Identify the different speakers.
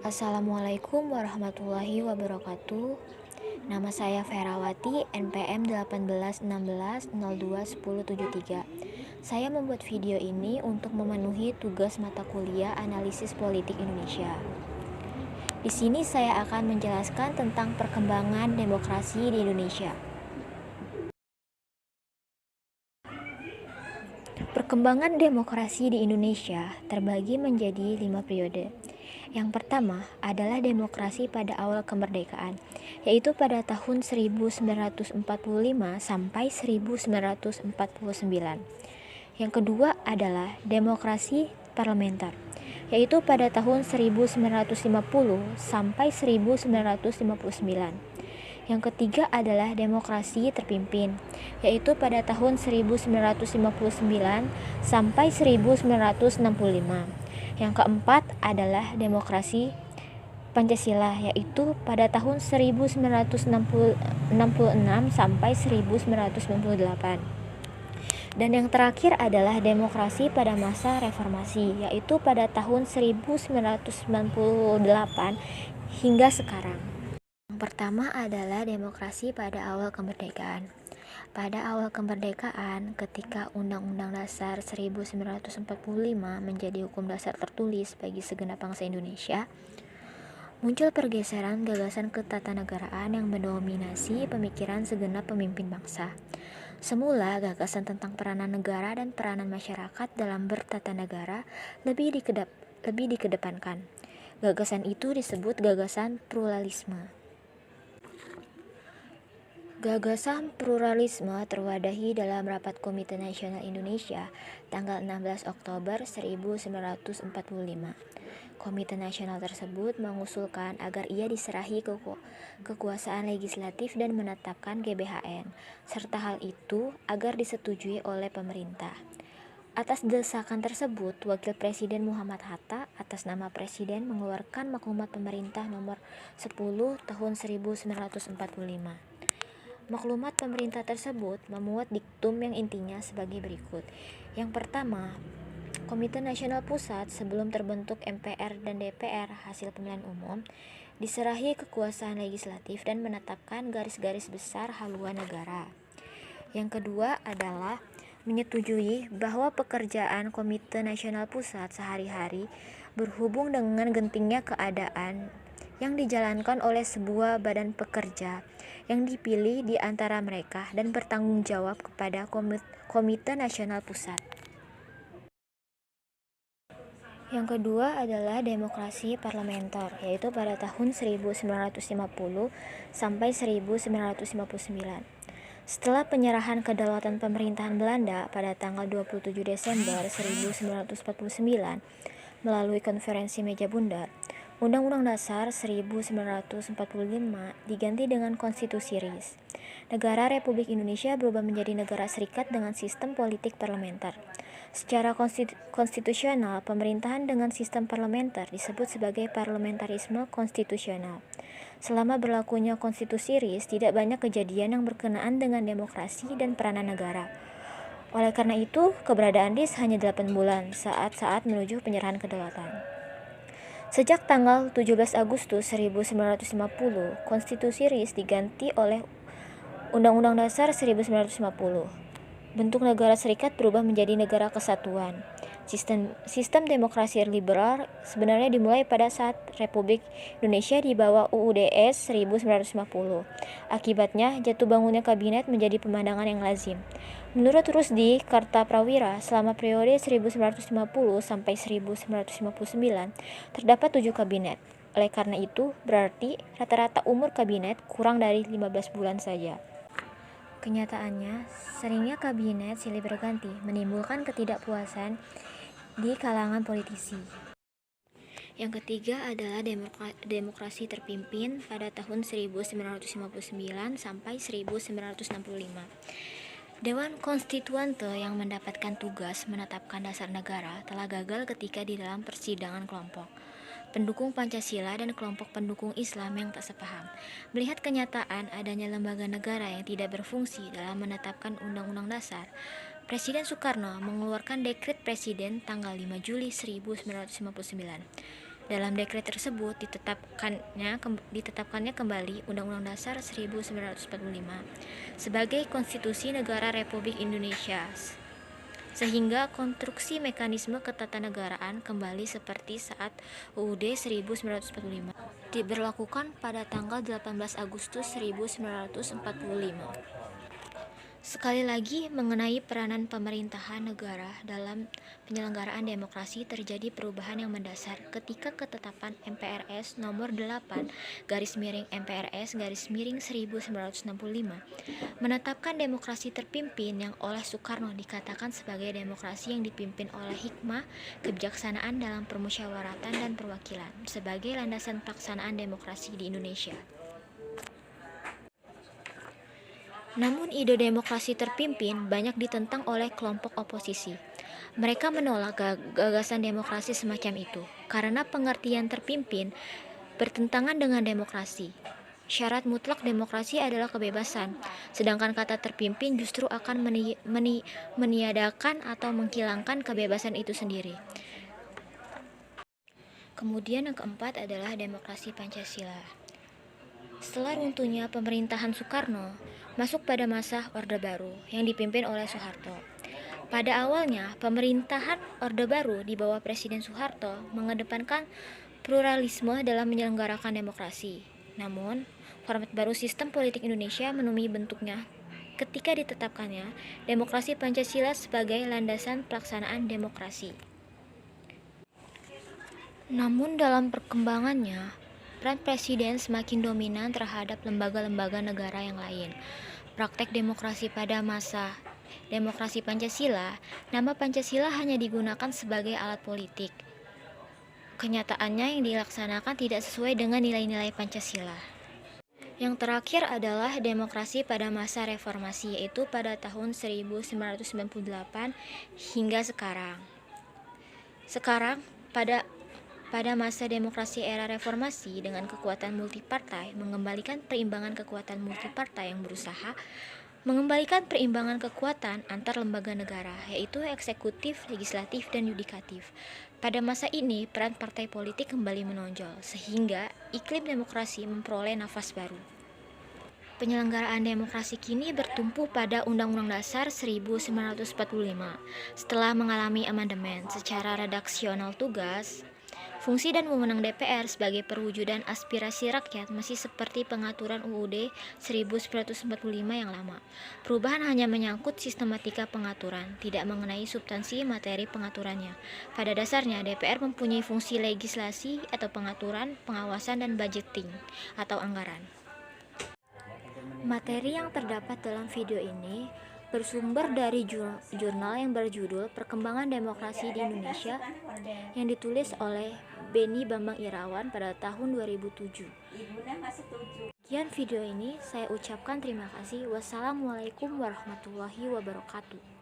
Speaker 1: Assalamualaikum warahmatullahi wabarakatuh. Nama saya Ferawati, NPM 1816021073. Saya membuat video ini untuk memenuhi tugas mata kuliah Analisis Politik Indonesia. Di sini saya akan menjelaskan tentang perkembangan demokrasi di Indonesia. Perkembangan demokrasi di Indonesia terbagi menjadi 5 periode. Yang pertama adalah demokrasi pada awal kemerdekaan, yaitu pada tahun 1945 sampai 1949. Yang kedua adalah demokrasi parlementer, yaitu pada tahun 1950 sampai 1959. Yang ketiga adalah demokrasi terpimpin, yaitu pada tahun 1959 sampai 1965. Yang keempat adalah demokrasi Pancasila, yaitu pada tahun 1966 sampai 1998. Dan yang terakhir adalah demokrasi pada masa reformasi, yaitu pada tahun 1998 hingga sekarang. Yang pertama adalah demokrasi pada awal kemerdekaan. Pada awal kemerdekaan, ketika Undang-Undang Dasar 1945 menjadi hukum dasar tertulis bagi segenap bangsa Indonesia, muncul pergeseran gagasan ketatanegaraan yang mendominasi pemikiran segenap pemimpin bangsa. Semula, gagasan tentang peranan negara dan peranan masyarakat dalam bertatanegara lebih dikedepankan. Gagasan itu disebut gagasan pluralisme. Gagasan pluralisme terwadahi dalam Rapat Komite Nasional Indonesia tanggal 16 Oktober 1945. Komite Nasional tersebut mengusulkan agar ia diserahi kekuasaan legislatif dan menetapkan GBHN, serta hal itu agar disetujui oleh pemerintah. Atas desakan tersebut, Wakil Presiden Muhammad Hatta atas nama Presiden mengeluarkan Maklumat Pemerintah Nomor 10 Tahun 1945. Maklumat pemerintah tersebut memuat diktum yang intinya sebagai berikut. Yang pertama, Komite Nasional Pusat sebelum terbentuk MPR dan DPR hasil pemilihan umum diserahi kekuasaan legislatif dan menetapkan garis-garis besar haluan negara. Yang kedua adalah menyetujui bahwa pekerjaan Komite Nasional Pusat sehari-hari berhubung dengan gentingnya keadaan yang dijalankan oleh sebuah badan pekerja yang dipilih di antara mereka dan bertanggung jawab kepada Komite Nasional Pusat. Yang kedua adalah demokrasi parlementer, yaitu pada tahun 1950 sampai 1959. Setelah penyerahan kedaulatan pemerintahan Belanda pada tanggal 27 Desember 1949 melalui konferensi meja bundar, Undang-Undang Dasar 1945 diganti dengan Konstitusi RIS. Negara Republik Indonesia berubah menjadi negara serikat dengan sistem politik parlementer. Secara konstitusional, pemerintahan dengan sistem parlementer disebut sebagai parlamentarisme konstitusional. Selama berlakunya Konstitusi RIS, tidak banyak kejadian yang berkenaan dengan demokrasi dan peranan negara. Oleh karena itu, keberadaan RIS hanya 8 bulan saat menuju penyerahan kedaulatan. Sejak tanggal 17 Agustus 1950, Konstitusi RIS diganti oleh Undang-Undang Dasar 1950. Bentuk negara serikat berubah menjadi negara kesatuan. Sistem demokrasi liberal sebenarnya dimulai pada saat Republik Indonesia di bawah UUDS 1950. Akibatnya, jatuh bangunnya kabinet menjadi pemandangan yang lazim. Menurut Rusdi Kartaprawira, selama periode 1950 sampai 1959 terdapat 7 kabinet. Oleh karena itu, berarti rata-rata umur kabinet kurang dari 15 bulan saja. Kenyataannya, seringnya kabinet silih berganti menimbulkan ketidakpuasan di kalangan politisi. Yang ketiga adalah demokrasi terpimpin pada tahun 1959 sampai 1965. Dewan Konstituante yang mendapatkan tugas menetapkan dasar negara telah gagal ketika di dalam persidangan kelompok pendukung Pancasila dan kelompok pendukung Islam yang tak sepaham. Melihat kenyataan adanya lembaga negara yang tidak berfungsi dalam menetapkan Undang-Undang Dasar, Presiden Soekarno mengeluarkan Dekret Presiden tanggal 5 Juli 1959. Dalam dekret tersebut ditetapkannya kembali Undang-Undang Dasar 1945 sebagai Konstitusi Negara Republik Indonesia, sehingga konstruksi mekanisme ketatanegaraan kembali seperti saat UUD 1945 diberlakukan pada tanggal 18 Agustus 1945. Sekali lagi, mengenai peranan pemerintahan negara dalam penyelenggaraan demokrasi, terjadi perubahan yang mendasar ketika ketetapan MPRS nomor 8/MPRS/1965 menetapkan demokrasi terpimpin yang oleh Soekarno dikatakan sebagai demokrasi yang dipimpin oleh hikmah kebijaksanaan dalam permusyawaratan dan perwakilan sebagai landasan pelaksanaan demokrasi di Indonesia. Namun ide demokrasi terpimpin banyak ditentang oleh kelompok oposisi. Mereka menolak gagasan demokrasi semacam itu karena pengertian terpimpin bertentangan dengan demokrasi. Syarat mutlak demokrasi adalah kebebasan, sedangkan kata terpimpin justru akan meniadakan atau menghilangkan kebebasan itu sendiri. Kemudian yang keempat adalah demokrasi Pancasila. Setelah runtuhnya pemerintahan Soekarno, masuk pada masa Orde Baru yang dipimpin oleh Soeharto. Pada awalnya, pemerintahan Orde Baru di bawah Presiden Soeharto mengedepankan pluralisme dalam menyelenggarakan demokrasi. Namun, format baru sistem politik Indonesia menemui bentuknya ketika ditetapkannya demokrasi Pancasila sebagai landasan pelaksanaan demokrasi. Namun dalam perkembangannya, peran presiden semakin dominan terhadap lembaga-lembaga negara yang lain. Praktek demokrasi pada masa demokrasi Pancasila, nama Pancasila hanya digunakan sebagai alat politik. Kenyataannya yang dilaksanakan tidak sesuai dengan nilai-nilai Pancasila. Yang terakhir adalah demokrasi pada masa reformasi, yaitu pada tahun 1998 hingga sekarang. Pada masa demokrasi era reformasi dengan kekuatan multipartai mengembalikan perimbangan kekuatan multipartai yang berusaha mengembalikan perimbangan kekuatan antar lembaga negara, yaitu eksekutif, legislatif, dan yudikatif. Pada masa ini, peran partai politik kembali menonjol, sehingga iklim demokrasi memperoleh nafas baru. Penyelenggaraan demokrasi kini bertumpu pada Undang-Undang Dasar 1945. Setelah mengalami amandemen secara redaksional tugas, fungsi dan wewenang DPR sebagai perwujudan aspirasi rakyat masih seperti pengaturan UUD 1945 yang lama. Perubahan hanya menyangkut sistematika pengaturan, tidak mengenai substansi materi pengaturannya. Pada dasarnya, DPR mempunyai fungsi legislasi atau pengaturan, pengawasan, dan budgeting atau anggaran. Materi yang terdapat dalam video ini bersumber dari jurnal yang berjudul Perkembangan Demokrasi di Indonesia yang ditulis oleh Beni Bambang Irawan pada tahun 2007. Sekian video ini, saya ucapkan terima kasih. Wassalamualaikum warahmatullahi wabarakatuh.